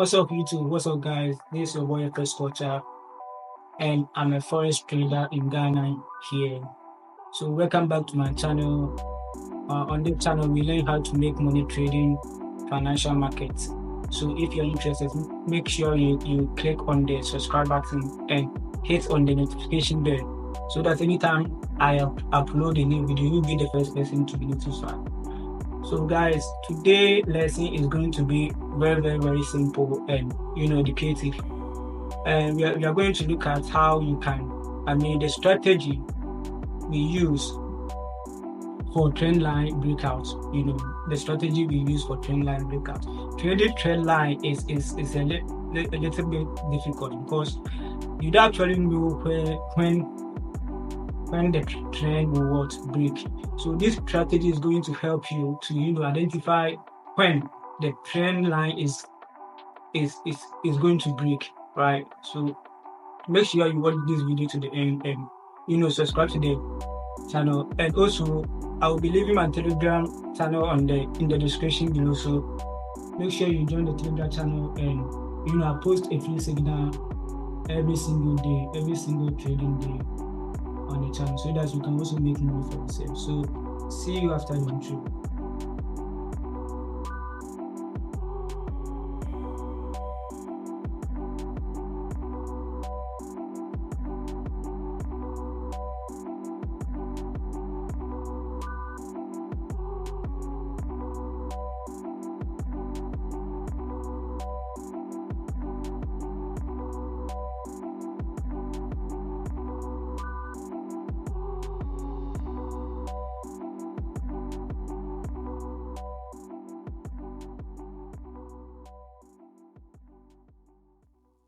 What's up, YouTube? What's up, guys? This is your boy First Culture, and I'm a forex trader in Ghana here. So, welcome back to my channel. On this channel, we learn how to make money trading financial markets. So, if you're interested, make sure you click on the subscribe button and hit on the notification bell so that anytime I upload a new video, you'll be the first person to be notified. So guys, today lesson is going to be very simple and educative. And we are going to look at how you can, the strategy we use for trendline breakout. The strategy we use for trendline breakout. Trading trendline is a little bit difficult because you don't actually know when the trend will break. So this strategy is going to help you to identify when the trend line is going to break, right? So make sure you watch this video to the end and subscribe to the channel. And also I will be leaving my Telegram channel in the description below. So make sure you join the Telegram channel, and I post a free signal every single day, every single trading day on the channel, so that you can also make money for yourself. So see you after the intro.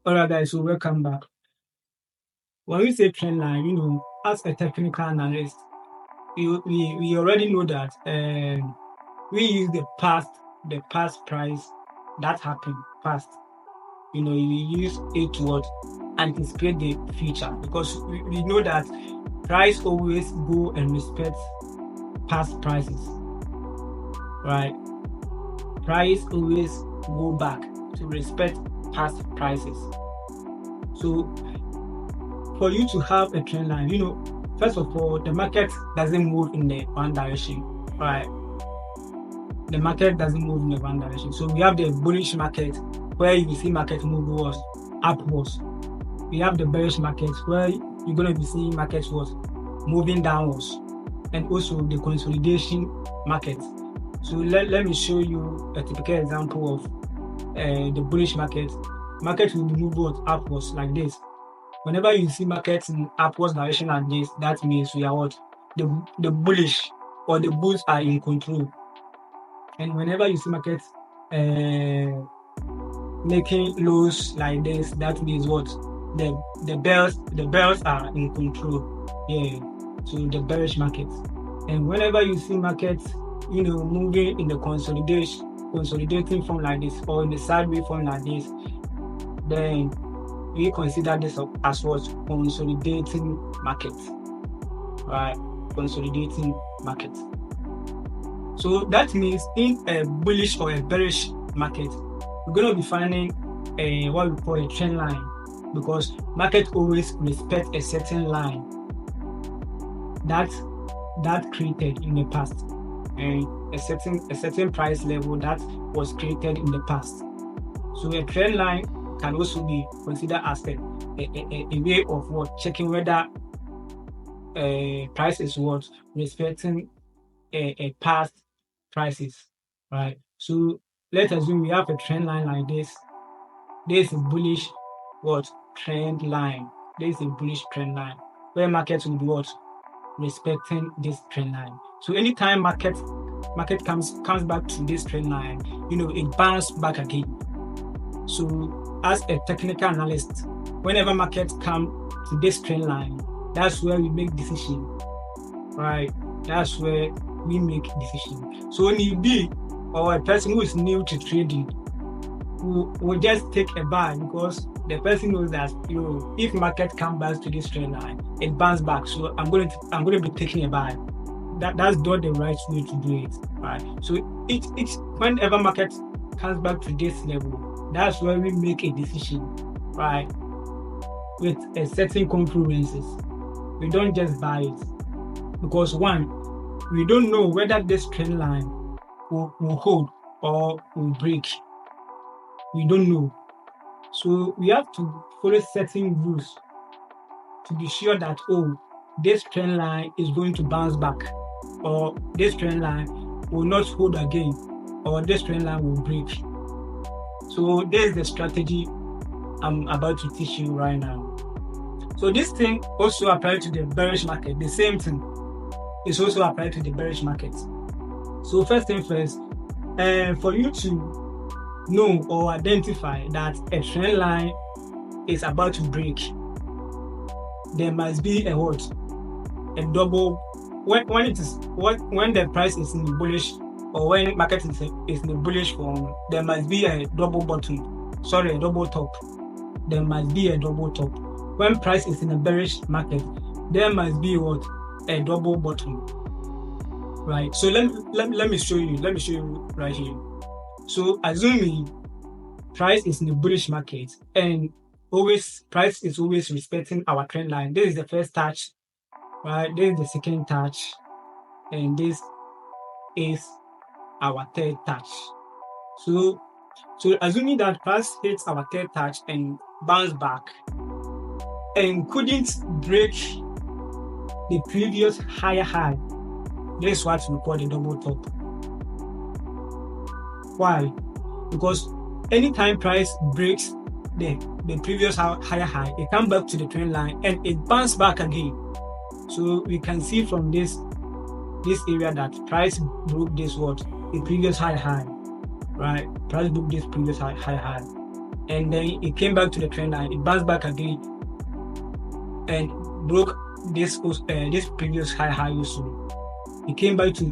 Alright guys, so welcome back. When we say trend line, as a technical analyst, we already know that we use the past price that happened past. You use it to anticipate the future, because we know that price always go and respect past prices, right? Price always go back to respect past prices. So for you to have a trend line, first of all, the market doesn't move in the one direction, right? The market doesn't move in the one direction. So we have the bullish market where you see market move upwards. We have the bearish market where you're going to be seeing markets moving downwards, and also the consolidation market. So let me show you a typical example of the bullish market. Market will move upwards like this. Whenever you see markets in upwards direction like this, that means we are the bullish or the bulls are in control. And whenever you see markets making lows like this, that means the bears are in control. Yeah, so the bearish market. And whenever you see markets moving in the consolidating form like this, or in the sideways form like this, then we consider this as consolidating market, right? Consolidating market. So that means in a bullish or a bearish market, we're going to be finding what we call a trend line, because market always respect a certain line that created in the past, and a certain price level that was created in the past. So a trend line can also be considered as a way of checking whether price is respecting a past prices, right? So let's assume we have a trend line like this. This is a bullish trend line. This is a bullish trend line where markets will be respecting this trend line. So anytime market comes back to this trend line, it bounces back again. So as a technical analyst, whenever markets come to this trend line, that's where we make decision, right? That's where we make decision. So when you be or a person who is new to trading will just take a buy, because the person knows that if market comes back to this trend line, it bounces back. So I'm going to be taking a buy. That's not the right way to do it, right? So whenever market comes back to this level, That's where we make a decision, right? With a certain confluences. We don't just buy it. Because one, we don't know whether this trend line will hold or will break. We don't know. So we have to follow certain rules to be sure that, oh, this trend line is going to bounce back, or this trend line will not hold again, or this trend line will break. So there's the strategy I'm about to teach you right now. So this thing also applies to the bearish market. The same thing is also applied to the bearish market. So first thing first, for you to know or identify that a trend line is about to break, there must be a what? A double. When the price is in the bullish, or when market is in the bullish form, there must be a double bottom. Sorry, a double top. There must be a double top. When price is in a bearish market, there must be what? A double bottom. Right. So let me show you. Let me show you right here. So assuming price is in the bullish market and price is always respecting our trend line. This is the first touch, right? This is the second touch, and this is our third touch. So assuming that price hits our third touch and bounce back and couldn't break the previous higher high, this is what we call the double top. Why? Because anytime price breaks the previous higher high, it comes back to the trend line and it bounces back again. So we can see from this area that price broke this the previous high high, right? Price broke this previous high high, and then it came back to the trend line. It bounced back again and broke this previous high high also. It came back to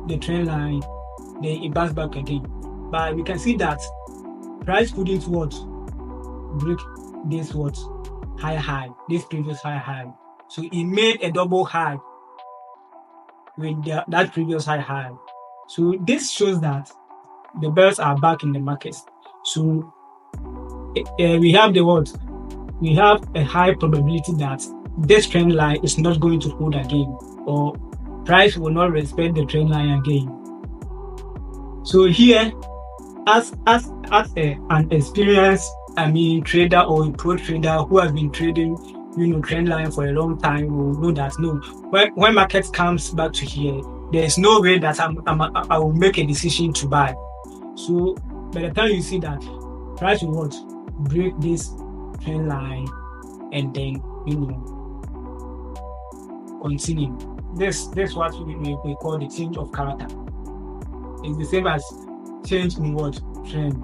the trend line, then it bounced back again. But we can see that price couldn't break this high high, this previous high high. So it made a double high with that previous high high. So this shows that the bears are back in the markets. So we have we have a high probability that this trend line is not going to hold again, or price will not respect the trend line again. So here, as an experienced trader or a pro trader who has been trading trend line for a long time, will know that when market comes back to here, there is no way that I will make a decision to buy. So by the time you see that price will break this trend line and then continue. This what we call the change of character. It's the same as change in trend.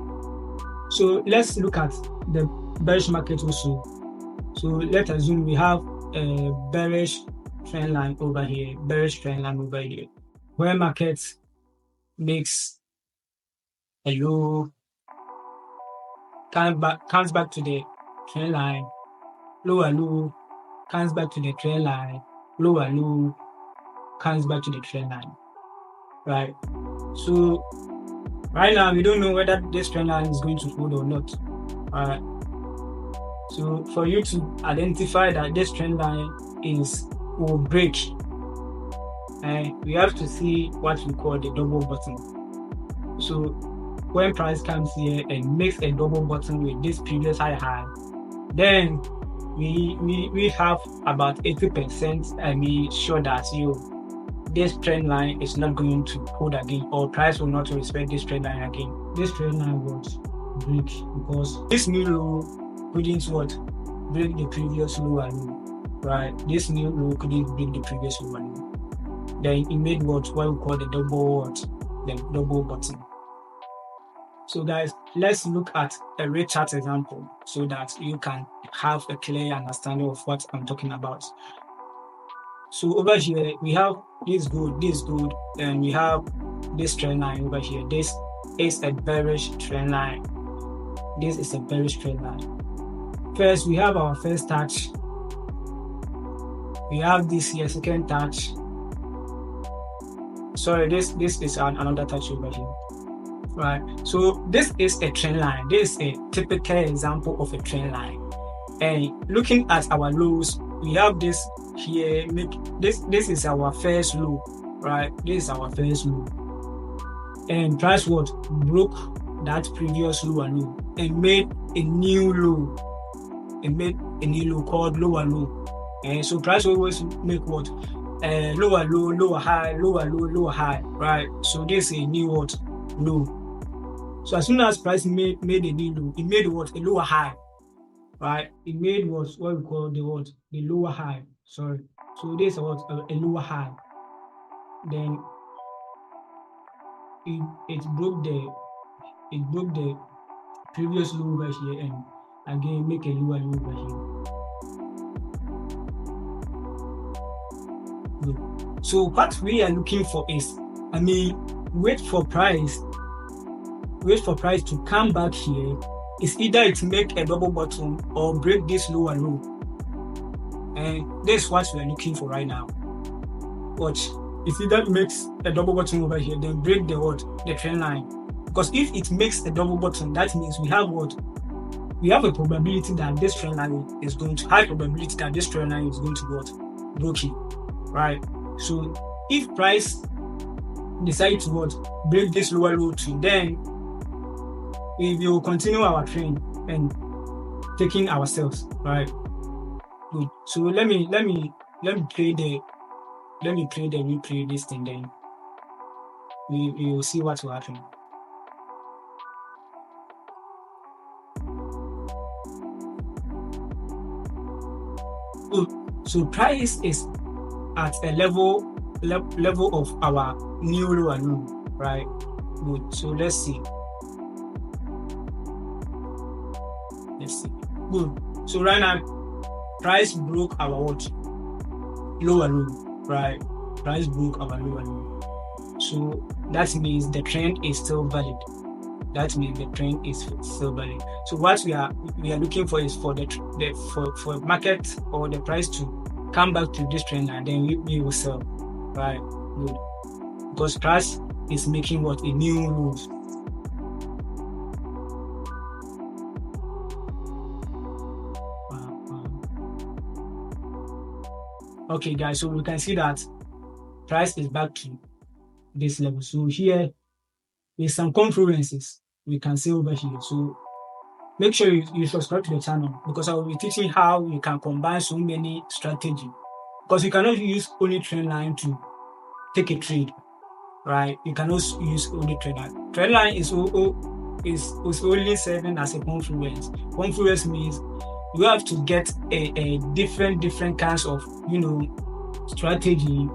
So let's look at the bearish market also. So let's assume we have a bearish trend line over here, where market makes a low, comes back to the trend line, lower low, comes back to the trend line, lower low, comes back to the trend line, right? So right now we don't know whether this trend line is going to hold or not. All right. So for you to identify that this trend line will break, we have to see what we call the double bottom. So when price comes here and makes a double bottom with this previous high, then we have about 80% sure that this trend line is not going to hold again, or price will not respect this trend line again. This trend line will break because this new low couldn't break the previous lower low, right? This new low couldn't break the previous lower low. Then it made what we call the double bottom. So guys, let's look at a ray chart example so that you can have a clear understanding of what I'm talking about. So over here we have this gold, and we have this trend line over here. This is a bearish trend line. This is a bearish trend line. First, we have our first touch. We have this here, second touch. Sorry, this is another touch over here. right? So this is a trend line. This is a typical example of a trend line. And looking at our lows, we have this here. This is our first low, right? This is our first low. And price what broke that previous lower low and made a new low. It made a new low called lower low. And so price always make what lower low, lower high, lower low, lower high, right? So this is a new what low. So as soon as price made a new low, it made what a lower high, right? It made what we call the lower high. Sorry. So this is what a lower high. Then it broke the previous low over here and again make a lower low over here. Good. So what we are looking for is, wait for price to come back here. Is either it make a double bottom or break this lower low. And this is what we are looking for right now. Watch. If either makes a double bottom over here, then break the trend line. Because if it makes a double bottom, that means we have what? We have a probability that this trend line is going to high probability that this trend line is going to what? Broken. Right? So if price decides to what? Break this lower low too, then we will continue our trend and taking ourselves, right? Good. So let me play the replay this thing, then we will see what will happen. Good. So price is at a level of our new lower low, right? Good. So let's see. Good. So right now, price broke our what? Lower low, right? Price broke our lower low. So that means the trend is still valid. That means the trend is still valid. So what we are looking for is for for market or the price to come back to this trend, and then we will sell, right? Good. Because price is making what? A new low. Okay, guys, so we can see that price is back to this level. So here, with some confluences, we can see over here. So make sure you subscribe to the channel, because I will be teaching how you can combine so many strategies. Because you cannot use only trend line to take a trade, right? You cannot use only trend line. Trend line is only serving as a confluence. Confluence means you have to get a different kinds of strategy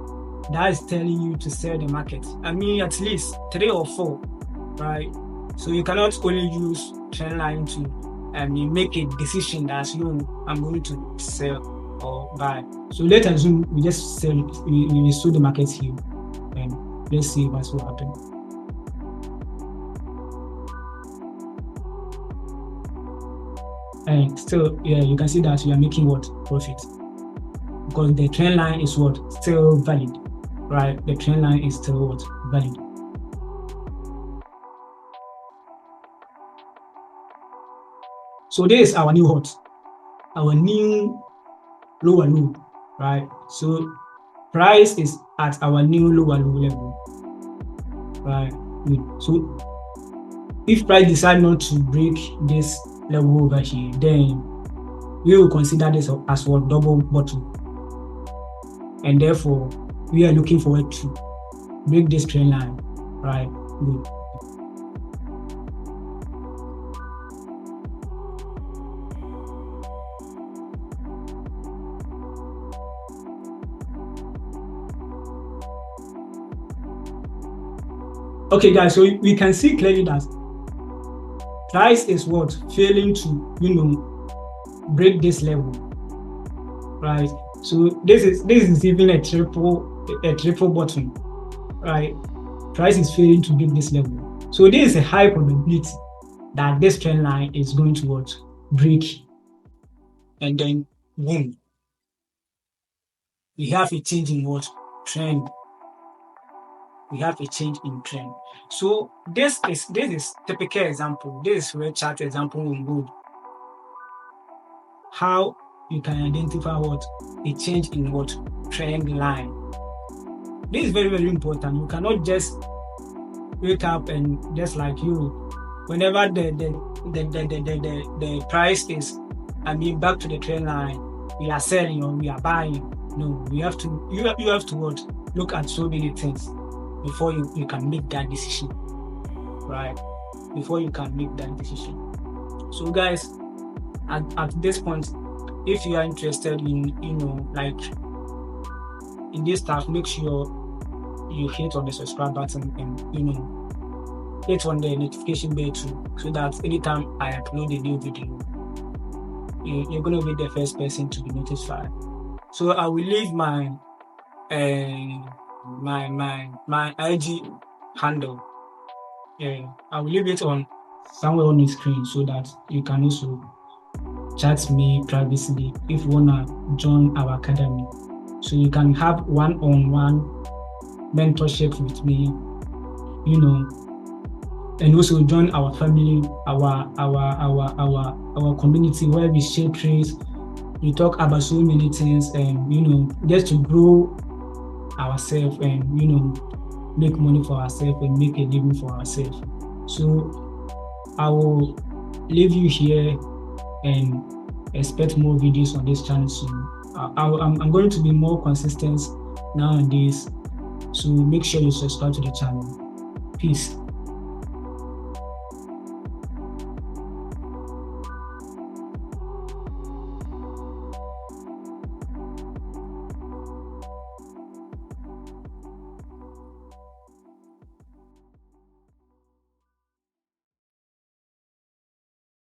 that is telling you to sell the market. At least 3 or 4, right? So you cannot only use trend line to make a decision that I'm going to sell or buy. So let's assume we just sell it. We sold the market here, and let's see what will happen. And still, yeah, you can see that we are making what? Profit. Because the trend line is what? Still valid, right? The trend line is still what? Valid. So this is our new hot, our new lower low, right? So price is at our new lower low level, right? So if price decide not to break this level over here, then we will consider this as what? Double bottom, and therefore we are looking forward to break this trend line, right? Good. Okay, guys, so we can see clearly that price is what? Failing to break this level, right? So this is even a triple bottom, right? Price is failing to break this level. So there is a high probability that this trend line is going to what? Break, and then boom, we have a change in what? Trend. we have a change in trend. So this is typical example. This is where chart example will go. How you can identify what a change in what trend line. This is very, very important. You cannot just wake up and just like you, whenever the price is, back to the trend line, we are selling or we are buying. No, you have to what, look at so many things before you can make that decision, right? Before you can make that decision. So guys, at this point, if you are interested in like in this stuff, make sure you hit on the subscribe button and hit on the notification bell too, so that anytime I upload a new video, you're gonna be the first person to be notified. So I will leave my my IG handle. I will leave it on somewhere on the screen so that you can also chat me privately if you wanna join our academy. So you can have one-on-one mentorship with me, and also join our family, our community, where we share trades, we talk about so many things, and just to grow ourselves and make money for ourselves and make a living for ourselves. So I will leave you here and expect more videos on this channel soon. I'm going to be more consistent nowadays, so make sure you subscribe to the channel. Peace.